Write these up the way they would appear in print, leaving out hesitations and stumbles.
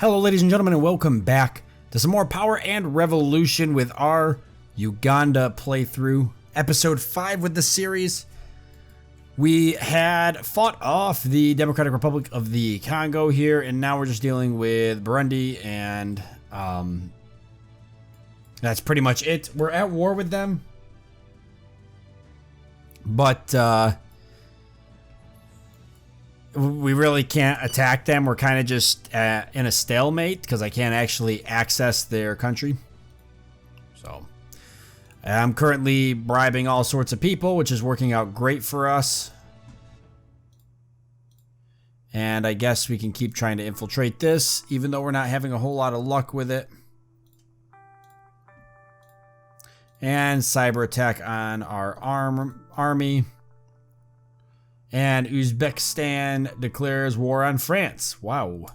Hello ladies and gentlemen, and welcome back to some more Power and Revolution with our Uganda playthrough. Episode 5 with the series. We had fought off the Democratic Republic of the Congo here, and now we're just dealing with Burundi, and that's pretty much it. We're at war with them, but we really can't attack them. We're kind of just in a stalemate because I can't actually access their country. So I'm currently bribing all sorts of people, which is working out great for us. And I guess we can keep trying to infiltrate this, even though we're not having a whole lot of luck with it. And cyber attack on our army. And Uzbekistan declares war on France. Wow.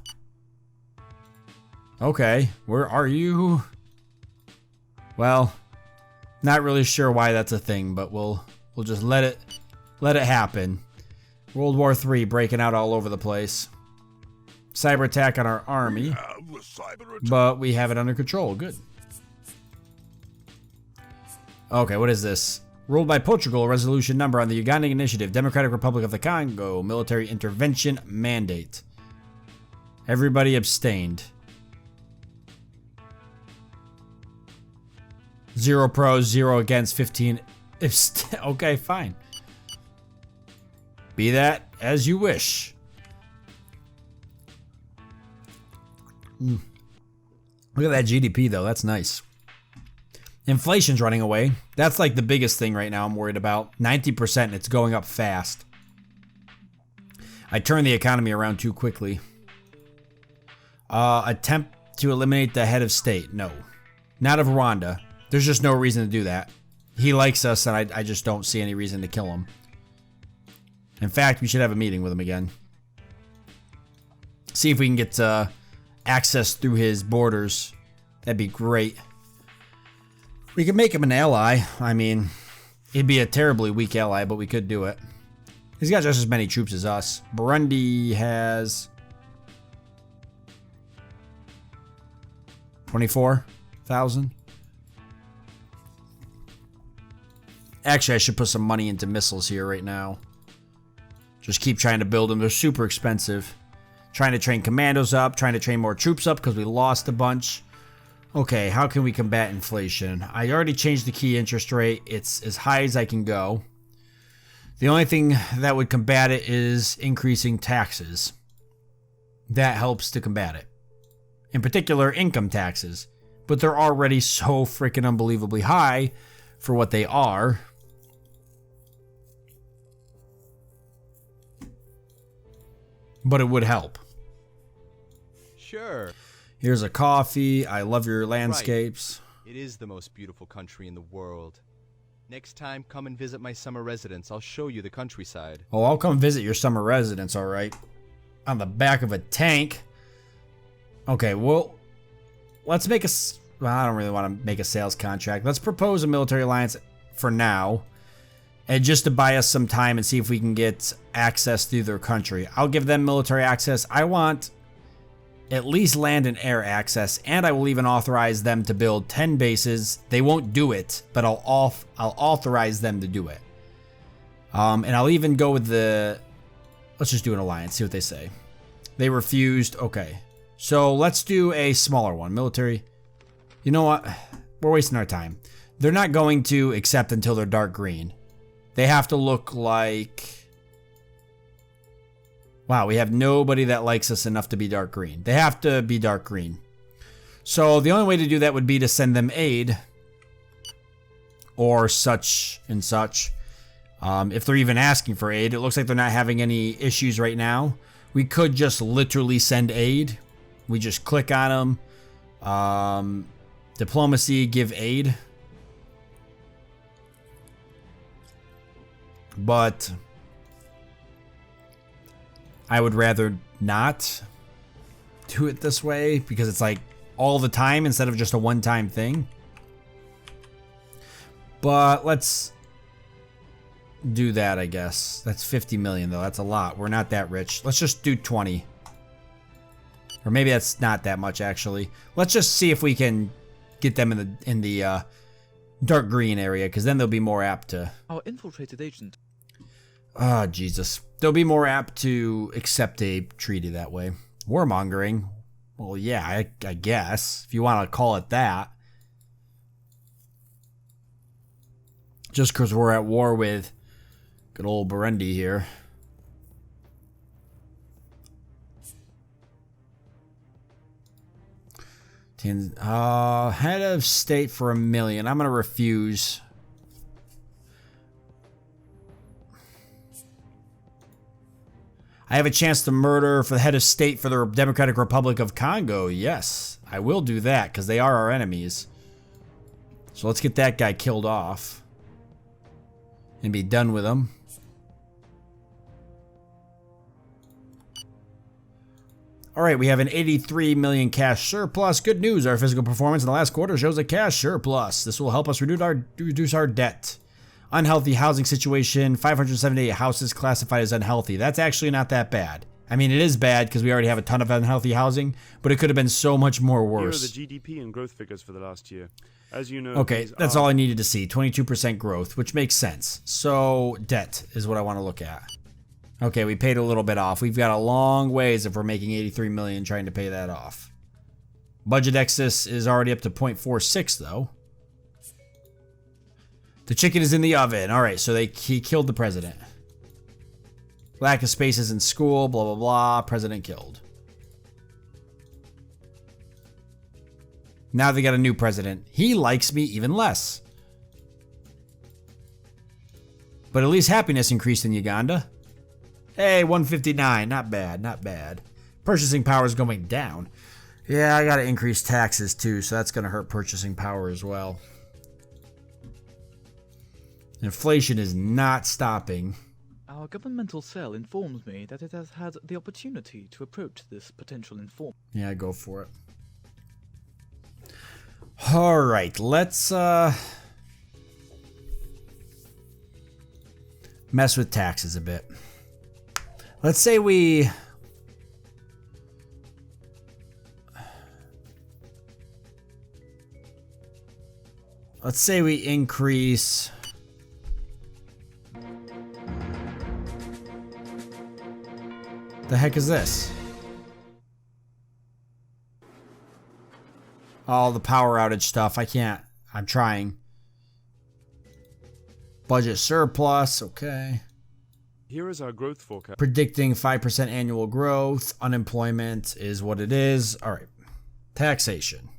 Okay, where are you? Well, not really sure why that's a thing, but we'll just let it happen. World War III breaking out all over the place. Cyber attack on our army, but we have it under control. Good. Okay, what is this? Ruled by Portugal, resolution number on the Ugandan initiative, Democratic Republic of the Congo, military intervention mandate. Everybody abstained. 0 pros, 0 against, 15. Okay, fine. Be that as you wish. Look at that GDP though, that's nice. Inflation's running away. That's like the biggest thing right now I'm worried about. 90% and it's going up fast. I turned the economy around too quickly. Attempt to eliminate the head of state. No. Not of Rwanda. There's just no reason to do that. He likes us and I just don't see any reason to kill him. In fact, we should have a meeting with him again. See if we can get access through his borders. That'd be great. We could make him an ally. I mean, he'd be a terribly weak ally, but we could do it. He's got just as many troops as us. Burundi has 24,000. Actually, I should put some money into missiles here right now. Just keep trying to build them. They're super expensive. Trying to train commandos up. Trying to train more troops up because we lost a bunch. Okay, how can we combat inflation? I already changed the key interest rate. It's as high as I can go. The only thing that would combat it is increasing taxes. That helps to combat it. In particular, income taxes. But they're already so freaking unbelievably high for what they are. But it would help. Sure. Here's a coffee. I love your landscapes. Right. It is the most beautiful country in the world. Next time, come and visit my summer residence. I'll show you the countryside. Oh, I'll come visit your summer residence, all right. On the back of a tank. Okay, well, let's make a... Well, I don't really want to make a sales contract. Let's propose a military alliance for now. And just to buy us some time and see if we can get access through their country. I'll give them military access. I want at least land and air access, and I will even authorize them to build 10 bases. They won't do it, but I'll authorize them to do it. And I'll even go with the... Let's just do an alliance, see what they say. They refused. Okay. So let's do a smaller one. Military. You know what? We're wasting our time. They're not going to accept until they're dark green. They have to look like... Wow, we have nobody that likes us enough to be dark green. They have to be dark green. So the only way to do that would be to send them aid. Or such and such. If they're even asking for aid. It looks like they're not having any issues right now. We could just literally send aid. We just click on them. Diplomacy, give aid. But I would rather not do it this way because it's like all the time instead of just a one-time thing. But let's do that, I guess. That's 50 million though. That's a lot. We're not that rich. Let's just do 20. Or maybe that's not that much, actually. Let's just see if we can get them in the dark green area, because then they'll be more apt to... Our infiltrated agent. Oh, Jesus. They'll be more apt to accept a treaty that way. Warmongering. Well, yeah, I guess, if you want to call it that. Just because we're at war with good old Burundi here. Head of state for $1 million. I'm going to refuse. I have a chance to murder for the head of state for the Democratic Republic of Congo. Yes, I will do that because they are our enemies. So let's get that guy killed off and be done with him. All right, we have an 83 million cash surplus. Good news, our physical performance in the last quarter shows a cash surplus. This will help us reduce our debt. Unhealthy housing situation, 578 houses classified as unhealthy. That's actually not that bad. I mean, it is bad because we already have a ton of unhealthy housing, but it could have been so much more worse. Here are the GDP and growth figures for the last year. As you know, okay, that's all I needed to see. 22% growth, which makes sense. So, debt is what I want to look at. Okay, we paid a little bit off. We've got a long ways if we're making 83 million trying to pay that off. Budget excess is already up to 0.46 though. The chicken is in the oven. All right, so he killed the president. Lack of spaces in school, blah, blah, blah. President killed. Now they got a new president. He likes me even less. But at least happiness increased in Uganda. Hey, 159. Not bad, not bad. Purchasing power is going down. Yeah, I got to increase taxes too, so that's going to hurt purchasing power as well. Inflation is not stopping. Our governmental cell informs me that it has had the opportunity to approach this potential informant. Yeah, go for it. All right, let's mess with taxes a bit. Let's say we increase the heck is this? All the power outage stuff. I can't. I'm trying. Budget surplus. Okay. Here is our growth forecast. Predicting 5% annual growth. Unemployment is what it is. All right. Taxation.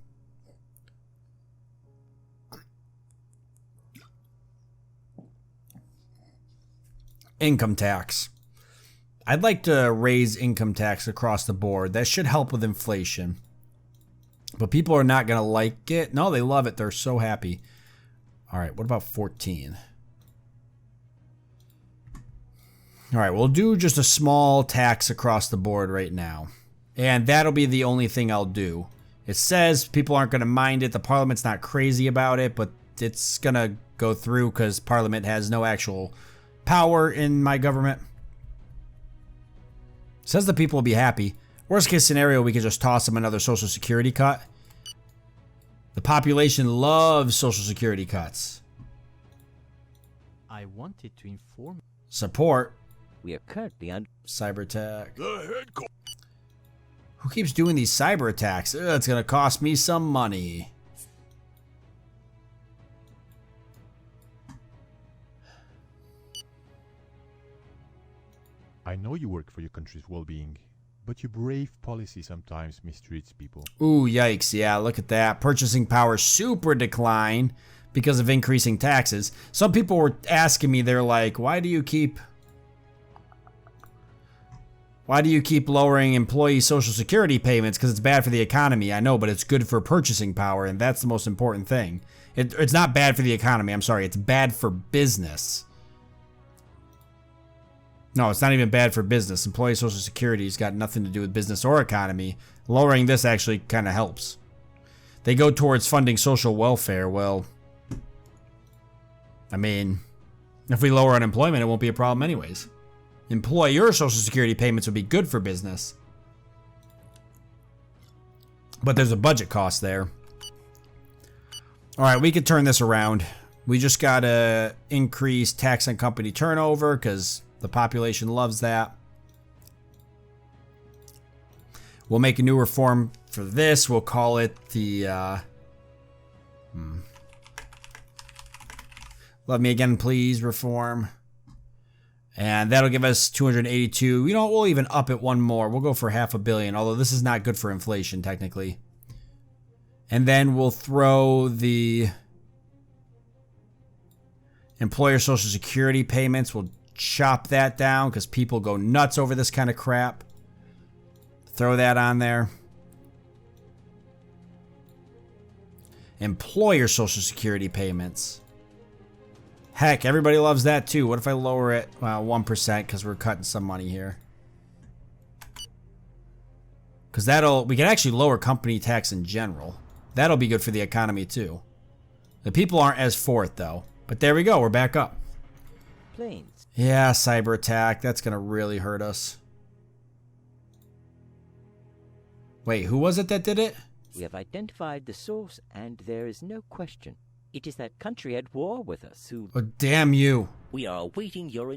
Income tax. I'd like to raise income tax across the board. That should help with inflation. But people are not going to like it. No, they love it. They're so happy. All right, what about 14? All right, we'll do just a small tax across the board right now. And that'll be the only thing I'll do. It says people aren't going to mind it. The Parliament's not crazy about it, but it's going to go through because Parliament has no actual power in my government. Says the people will be happy. Worst case scenario, we could just toss them another Social Security cut. The population loves Social Security cuts. I wanted to inform. Support. We are currently on Cyber attack. The headquarters. Who keeps doing these cyber attacks? Ugh, it's gonna cost me some money. I know you work for your country's well-being, but your brave policy sometimes mistreats people. Ooh, yikes. Yeah, look at that. Purchasing power super decline because of increasing taxes. Some people were asking me, they're like, why do you keep lowering employee Social Security payments? Because it's bad for the economy. I know, but it's good for purchasing power, and that's the most important thing. It's not bad for the economy. I'm sorry. It's bad for business. No, it's not even bad for business. Employee Social Security's got nothing to do with business or economy. Lowering this actually kind of helps. They go towards funding social welfare. Well, I mean, if we lower unemployment, it won't be a problem anyways. Employer Social Security payments would be good for business. But there's a budget cost there. Alright, we could turn this around. We just gotta increase tax on company turnover because the population loves that. We'll make a new reform for this. We'll call it the... Love me again, please, reform. And that'll give us 282. You know what? We'll even up it one more. We'll go for $500 million, although this is not good for inflation, technically. And then we'll throw the employer social security payments. We'll chop that down because people go nuts over this kind of crap. Throw that on there. Employer social security payments. Heck, everybody loves that too. What if I lower it 1% because we're cutting some money here? Because we can actually lower company tax in general. That'll be good for the economy too. The people aren't as for it though. But there we go, we're back up. Planes. Yeah, cyber attack. That's gonna really hurt us. Wait, who was it that did it? We have identified the source, and there is no question. It is that country at war with us who... Oh, damn you. We are awaiting your...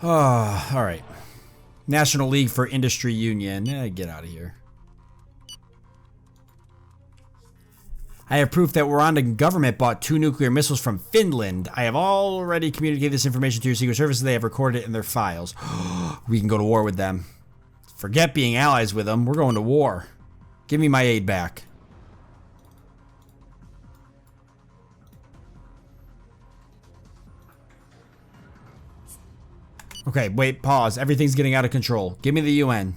Oh, alright. National League for Industry Union. Get out of here. I have proof that Rwandan government bought 2 nuclear missiles from Finland. I have already communicated this information to your secret services. They have recorded it in their files. We can go to war with them. Forget being allies with them. We're going to war. Give me my aid back. Okay, wait, pause. Everything's getting out of control. Give me the UN.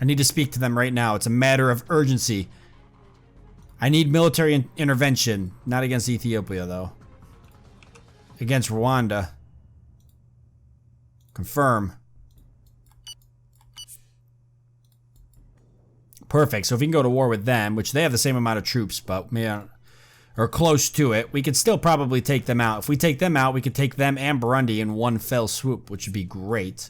I need to speak to them right now. It's a matter of urgency. I need military intervention. Not against Ethiopia, though. Against Rwanda. Confirm. Perfect. So if we can go to war with them, which they have the same amount of troops, but or close to it, we could still probably take them out. If we take them out, we could take them and Burundi in one fell swoop, which would be great.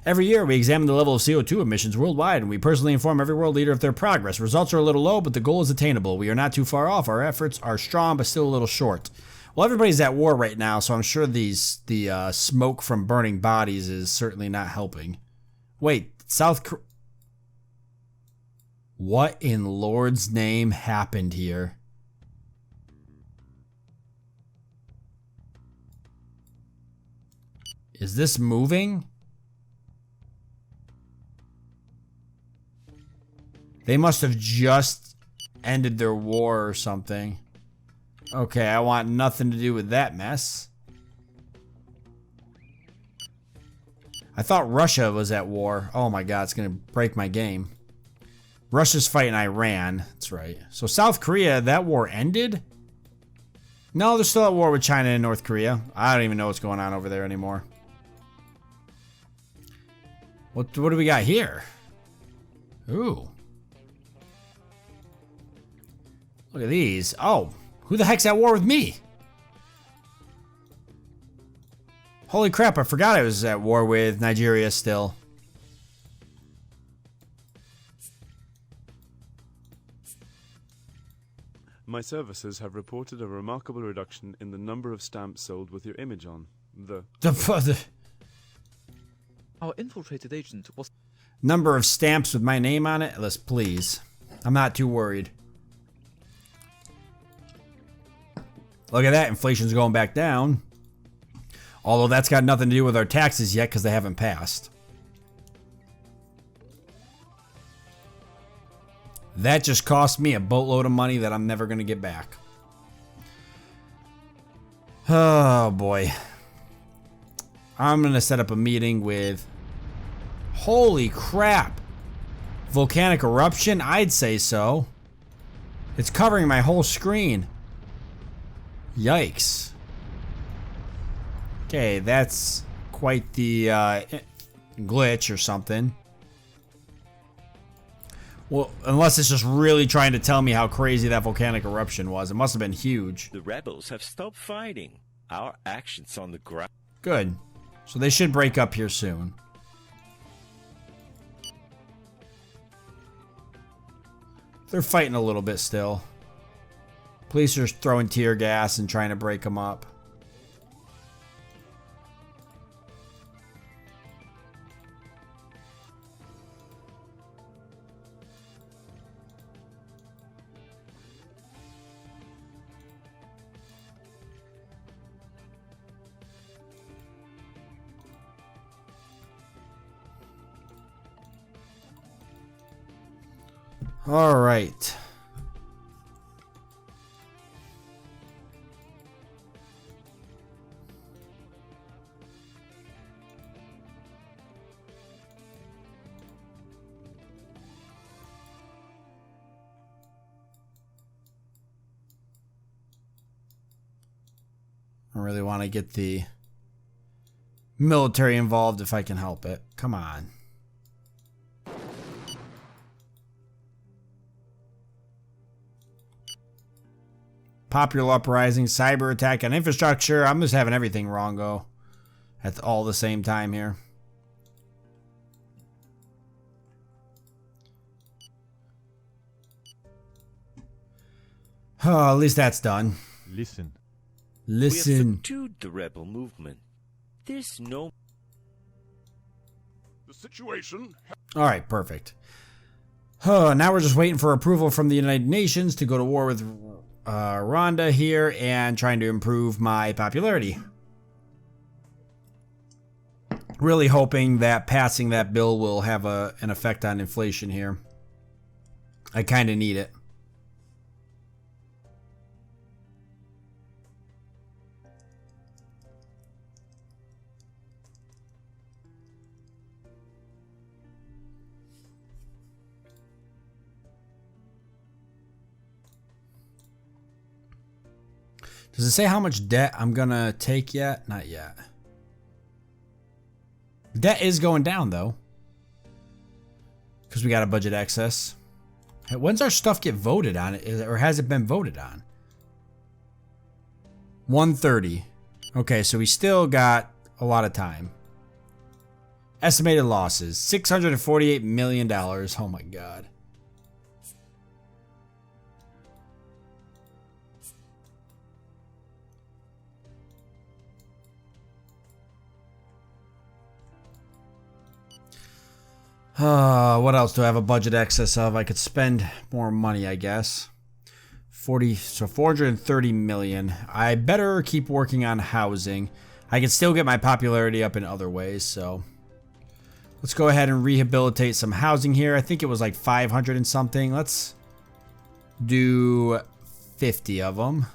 Every year, we examine the level of CO2 emissions worldwide, and we personally inform every world leader of their progress. Results are a little low, but the goal is attainable. We are not too far off. Our efforts are strong, but still a little short. Well, everybody's at war right now, so I'm sure the smoke from burning bodies is certainly not helping. Wait, South Korea... What in Lord's name happened here? Is this moving? They must have just ended their war or something. Okay, I want nothing to do with that mess. I thought Russia was at war. Oh my god, it's gonna break my game. Russia's fighting Iran. That's right. So South Korea, that war ended? No, they're still at war with China and North Korea. I don't even know what's going on over there anymore. What do we got here? Ooh. Look at these. Oh, who the heck's at war with me? Holy crap, I forgot I was at war with Nigeria still. My services have reported a remarkable reduction in the number of stamps sold with your image on. Our infiltrated agent was... Number of stamps with my name on it? Let's please. I'm not too worried. Look at that, inflation's going back down. Although that's got nothing to do with our taxes yet because they haven't passed. That just cost me a boatload of money that I'm never going to get back. Oh boy. I'm going to set up a meeting with... Holy crap. Volcanic eruption? I'd say so. It's covering my whole screen. Yikes. Okay, that's quite the glitch or something. Well, unless it's just really trying to tell me how crazy that volcanic eruption was. It must have been huge. The rebels have stopped fighting. Our actions on the ground. Good. So they should break up here soon. They're fighting a little bit still. Police are throwing tear gas and trying to break them up. All right. I really want to get the military involved if I can help it. Come on. Popular uprising, cyber attack on infrastructure. I'm just having everything wrong go at all the same time here. Oh, at least that's done. Listen. We have Listen. subdued the rebel movement. There's no... The situation... All right, perfect. Now we're just waiting for approval from the United Nations to go to war with Rwanda here and trying to improve my popularity. Really hoping that passing that bill will have an effect on inflation here. I kind of need it. Does it say how much debt I'm gonna take yet? Not yet. Debt is going down though, because we got a budget excess. Hey, when's our stuff get voted on? Or has it been voted on? 130. Okay, so we still got a lot of time. Estimated losses, $648 million. Oh my god. What else do I have a budget excess of? I could spend more money, I guess. 430 million. I better keep working on housing. I can still get my popularity up in other ways, so let's go ahead and rehabilitate some housing here. I think it was like 500 and something. Let's do 50 of them.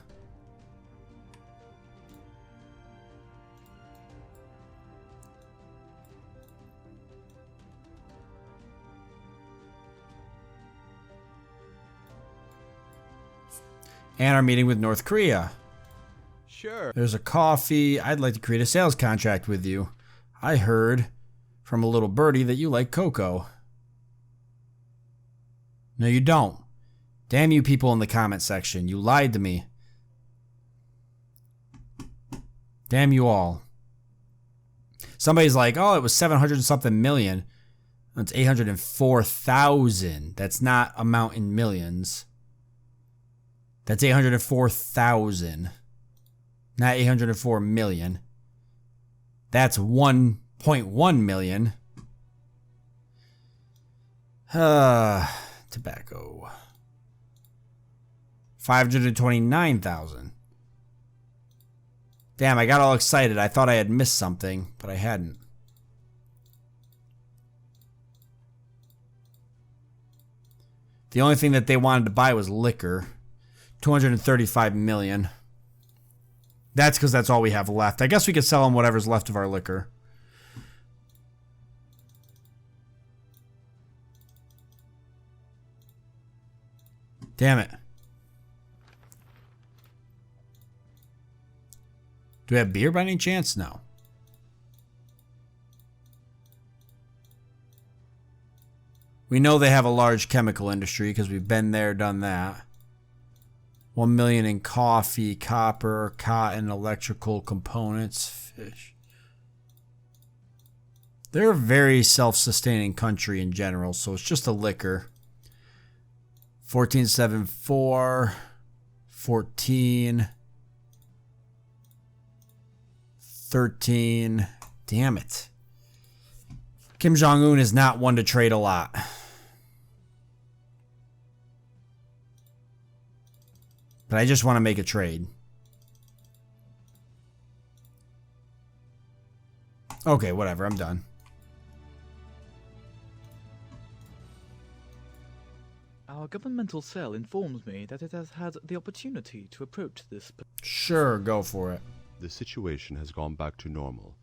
And our meeting with North Korea. Sure. There's a coffee. I'd like to create a sales contract with you. I heard from a little birdie that you like cocoa. No, you don't. Damn you people in the comment section. You lied to me. Damn you all. Somebody's like, oh, it was 700 and something million. That's 804,000. That's not amount in millions. That's 804,000. Not 804 million. That's 1.1 million. Tobacco. 529,000. Damn, I got all excited. I thought I had missed something, but I hadn't. The only thing that they wanted to buy was liquor. 235 million. That's because that's all we have left. I guess we could sell them whatever's left of our liquor. Damn it. Do we have beer by any chance? No. We know they have a large chemical industry because we've been there, done that. 1 million in coffee, copper, cotton, electrical components, fish. They're a very self-sustaining country in general, so it's just a liquor. 1474, 14, 13. Damn it. Kim Jong-un is not one to trade a lot. But I just want to make a trade. Okay, whatever. I'm done. Our governmental cell informs me that it has had the opportunity to approach this. Sure, go for it. The situation has gone back to normal.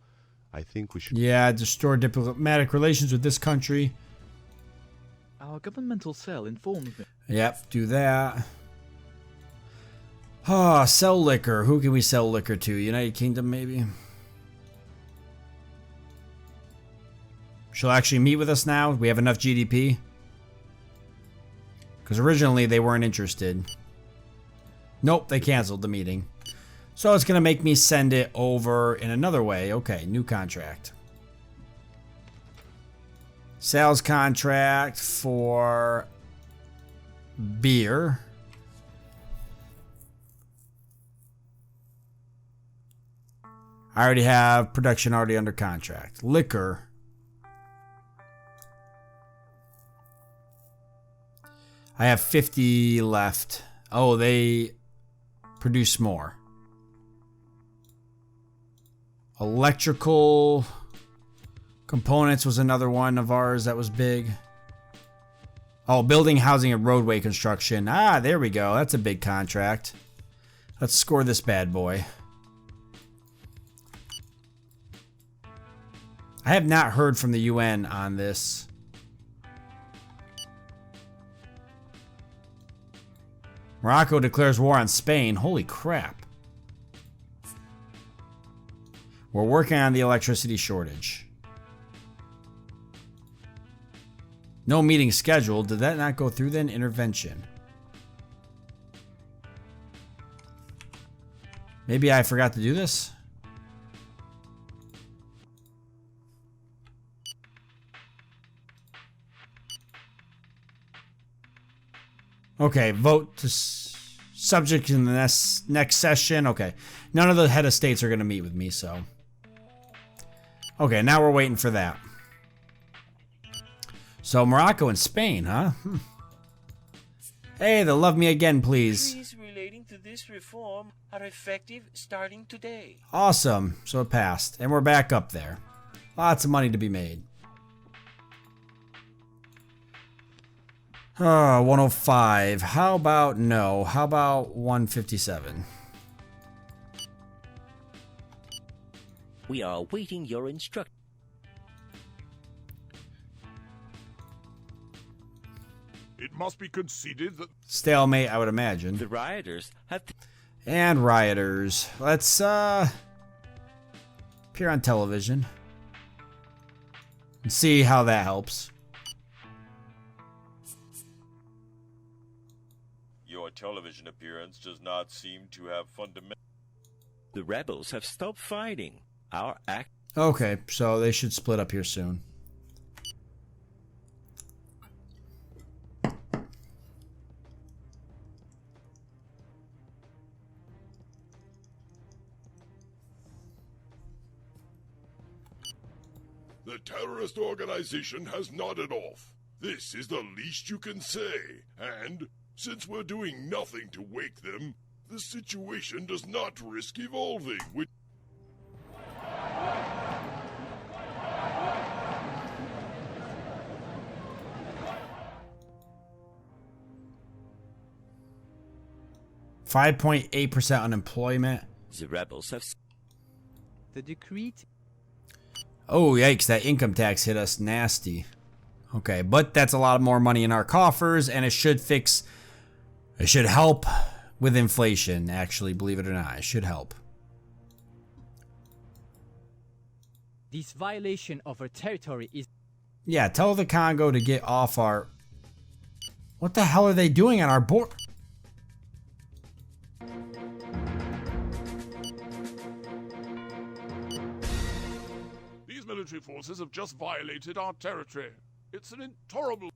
I think we should... Yeah, restore diplomatic relations with this country. Our governmental cell informs me. Yep, do that. Ah, sell liquor. Who can we sell liquor to? United Kingdom, maybe? She'll actually meet with us now. We have enough GDP. Because originally they weren't interested. Nope, they canceled the meeting. So it's going to make me send it over in another way. Okay, new contract. Sales contract for beer. I already have production already under contract. Liquor. I have 50 left. Oh, they produce more. Electrical components was another one of ours that was big. Oh, building, housing, and roadway construction. Ah, there we go. That's a big contract. Let's score this bad boy. I have not heard from the UN on this. Morocco declares war on Spain. Holy crap. We're working on the electricity shortage. No meeting scheduled. Did that not go through then? Intervention. Maybe I forgot to do this? Okay, vote to subject in the next session. Okay, none of the head of states are going to meet with me, so. Okay, now we're waiting for that. So, Morocco and Spain, huh? Hey, the love me again, please. Treaties relating to this reform are effective starting today. Awesome. So it passed. And we're back up there. Lots of money to be made. 105. How about no? How about 157? We are awaiting your instructions. It must be conceded that... Stalemate, I would imagine. The rioters have... And rioters. Let's, appear on television. And see how that helps. Your television appearance does not seem to have fundamental... The rebels have stopped fighting. Our act... Okay, so they should split up here soon. The terrorist organization has nodded off. This is the least you can say. And, since we're doing nothing to wake them, the situation does not risk evolving, which... .8% unemployment. The rebels have... The decree... Oh, yikes, that income tax hit us nasty. Okay, but that's a lot more money in our coffers, and it should fix... It should help with inflation, actually, believe it or not. It should help. This violation of our territory is... Yeah, tell the Congo to get off our... What the hell are they doing on our board? These military forces have just violated our territory. It's an intolerable...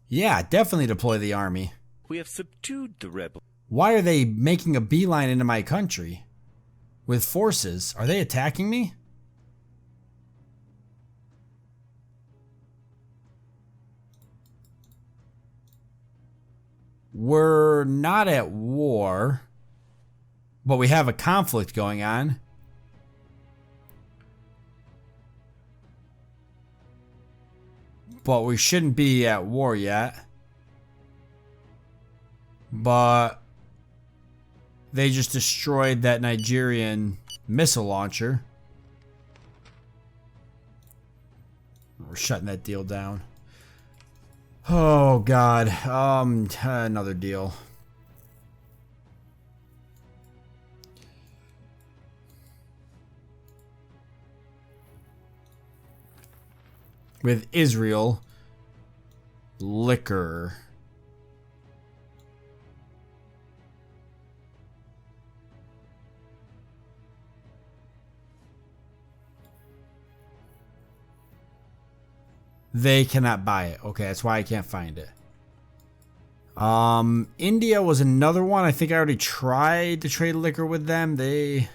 Yeah, definitely deploy the army. We have subdued the rebel. Why are they making a beeline into my country? With forces? Are they attacking me? We're not at war, but we have a conflict going on. But we shouldn't be at war yet. But they just destroyed that Nigerian missile launcher. We're shutting that deal down. Oh God, another deal. With Israel, liquor. They cannot buy it. Okay, that's why I can't find it. India was another one. I think I already tried to trade liquor with them. They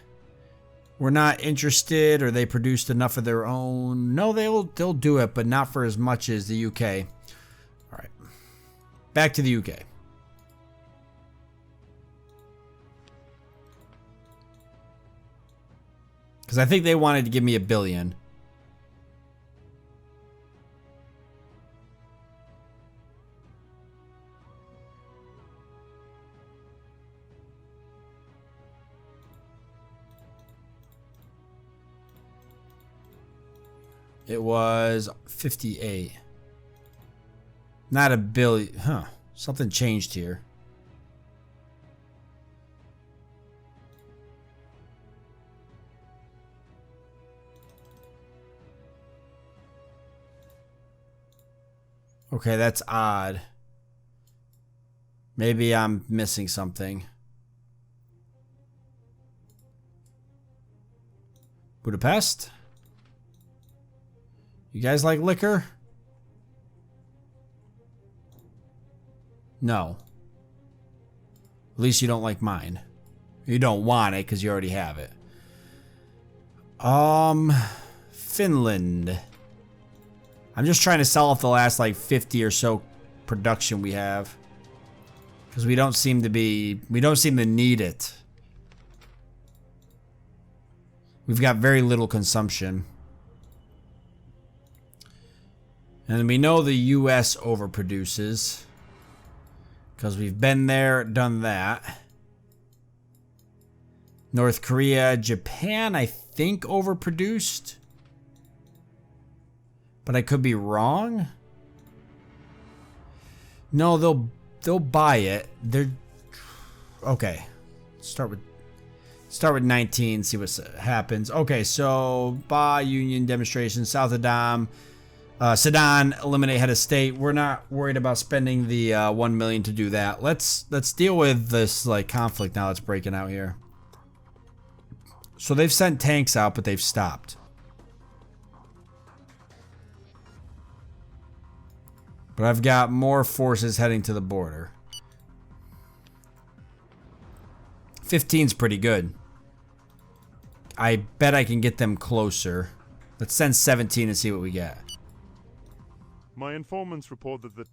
were not interested, or they produced enough of their own. No, they'll do it, but not for as much as the UK. All right, back to the UK. Because I think they wanted to give me $1 billion. It was 58. Not $1 billion. Huh. Something changed here. Okay, that's odd. Maybe I'm missing something. Budapest? You guys like liquor? No. At least you don't like mine. You don't want it because you already have it. Finland. I'm just trying to sell off the last like 50 or so production we have. Because we don't seem to need it. We've got very little consumption. And we know the US overproduces. Because we've been there, done that. North Korea, Japan, I think overproduced. But I could be wrong. No, they'll buy it. They're okay. Start with 19, see what happens. Okay, so buy union demonstration, South Sudan, eliminate head of state. We're not worried about spending the 1 million to do that. Let's deal with this like conflict now that's breaking out here. So they've sent tanks out, but they've stopped. But I've got more forces heading to the border. 15's pretty good. I bet I can get them closer. Let's send 17 and see what we get. My informants report that the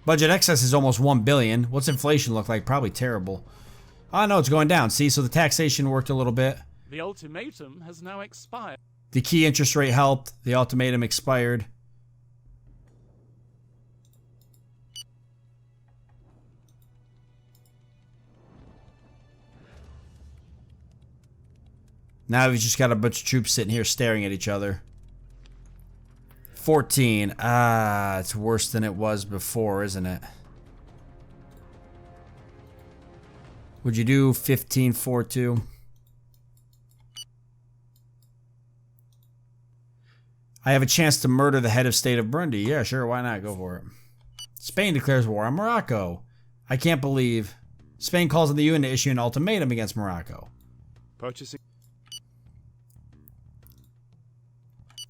budget excess is almost 1 billion. What's inflation look like? Probably terrible. Oh no, it's going down. See, so the taxation worked a little bit. The ultimatum has now expired. The key interest rate helped. The ultimatum expired. Now we've just got a bunch of troops sitting here staring at each other. 14. Ah, it's worse than it was before, isn't it? Would you do 1542? I have a chance to murder the head of state of Burundi. Yeah, sure, why not? Go for it. Spain declares war on Morocco. I can't believe Spain calls on the UN to issue an ultimatum against Morocco. Purchasing.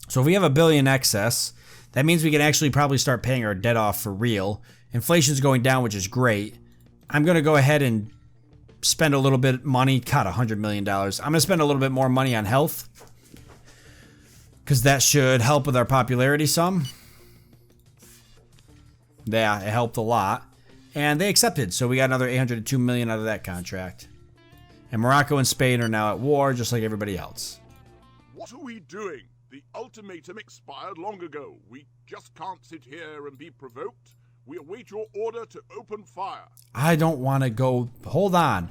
So if we have $1 billion excess, that means we can actually probably start paying our debt off for real. Inflation's going down, which is great. I'm going to go ahead and spend a little bit of money. God, $100 million. I'm going to spend a little bit more money on health, because that should help with our popularity some. Yeah, it helped a lot. And they accepted, so we got another $802 million out of that contract. And Morocco and Spain are now at war, just like everybody else. What are we doing? The ultimatum expired long ago. We just can't sit here and be provoked. We await your order to open fire. I don't want to go... Hold on.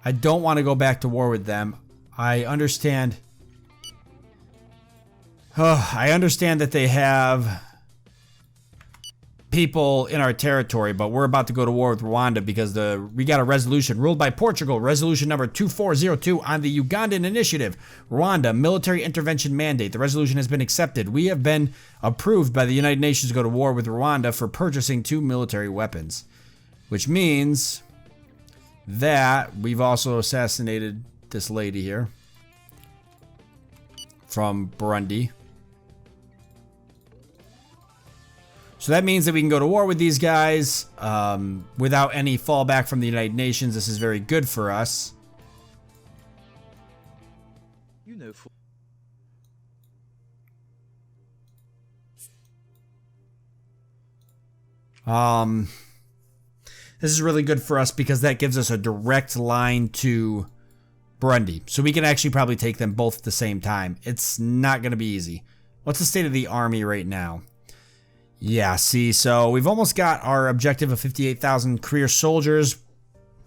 I don't want to go back to war with them. I understand... I understand that they have people in our territory, but we're about to go to war with Rwanda because we got a resolution ruled by Portugal, resolution number 2402 on the Ugandan initiative. Rwanda military intervention mandate. The resolution has been accepted. We have been approved by the United Nations to go to war with Rwanda for purchasing 2 military weapons, which means that we've also assassinated this lady here from Burundi. So that means that we can go to war with these guys without any fallback from the United Nations. This is very good for us. You know, this is really good for us because that gives us a direct line to Burundi. So we can actually probably take them both at the same time. It's not going to be easy. What's the state of the army right now? Yeah, see, so we've almost got our objective of 58,000 career soldiers.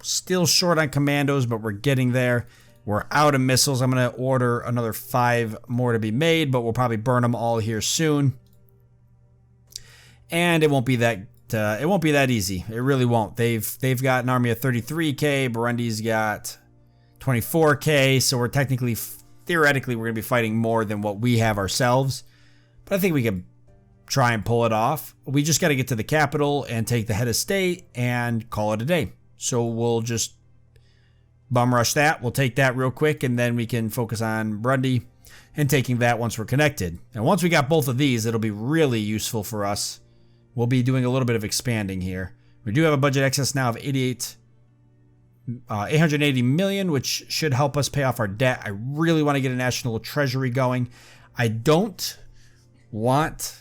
Still short on commandos, but we're getting there. We're out of missiles. I'm going to order another 5 more to be made, but we'll probably burn them all here soon. And it won't be that easy. It really won't. They've got an army of 33k. Burundi's got 24k. So we're theoretically, we're going to be fighting more than what we have ourselves. But I think we can try and pull it off. We just got to get to the capital and take the head of state and call it a day. So we'll just bum rush that. We'll take that real quick, and then we can focus on Burundi and taking that once we're connected. And once we got both of these, it'll be really useful for us. We'll be doing a little bit of expanding here. We do have a budget excess now of 880 million, which should help us pay off our debt. I really want to get a national treasury going. I don't want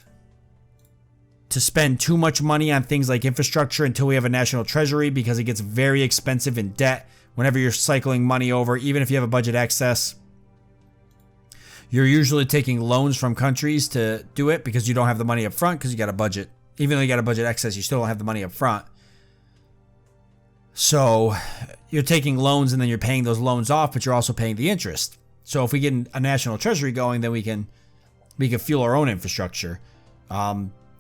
to spend too much money on things like infrastructure until we have a national treasury, because it gets very expensive in debt whenever you're cycling money over. Even if you have a budget excess, you're usually taking loans from countries to do it because you don't have the money up front because you got a budget. Even though you got a budget excess, you still don't have the money up front. So you're taking loans and then you're paying those loans off, but you're also paying the interest. So if we get a national treasury going, then we can fuel our own infrastructure.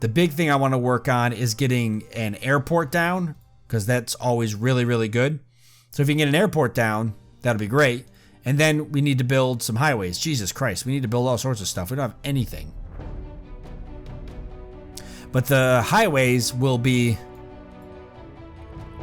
The big thing I want to work on is getting an airport down, because that's always really, really good. So if you can get an airport down, that'll be great. And then we need to build some highways. Jesus Christ, we need to build all sorts of stuff. We don't have anything. But the highways will be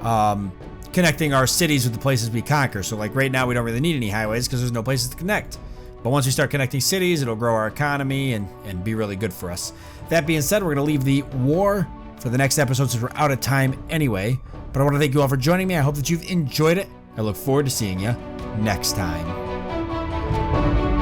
connecting our cities with the places we conquer. So like right now, we don't really need any highways because there's no places to connect. But once we start connecting cities, it'll grow our economy and be really good for us. That being said, we're going to leave the war for the next episode since we're out of time anyway. But I want to thank you all for joining me. I hope that you've enjoyed it. I look forward to seeing you next time.